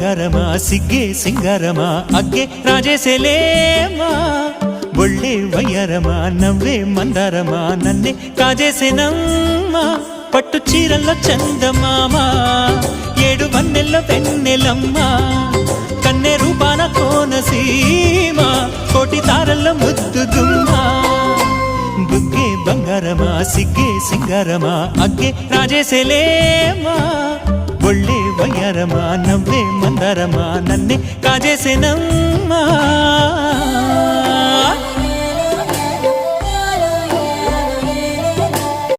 బంగారమా సిగ్గే సింగారమా అగ్గే రాజేసేలేమా ఒళ్ళే వయ్యారమా నవ్వే మందారమా నన్నే కాజేసేనమ్మా పట్టు చీరల్లో చందమామా ఏడు వన్నెల్లో వెన్నెలమ్మా కన్నె రూపాన కోనసీమ కోటి తారల్లో ముద్దుదుమ్మా బుగ్గే బంగారమా సిగ్గే సింగారమా అగ్గే రాజేసేలేమా ఒళ్ళే వయ్యారమా నవ్వే మందారమా నన్నే కాజేసేనమ్మా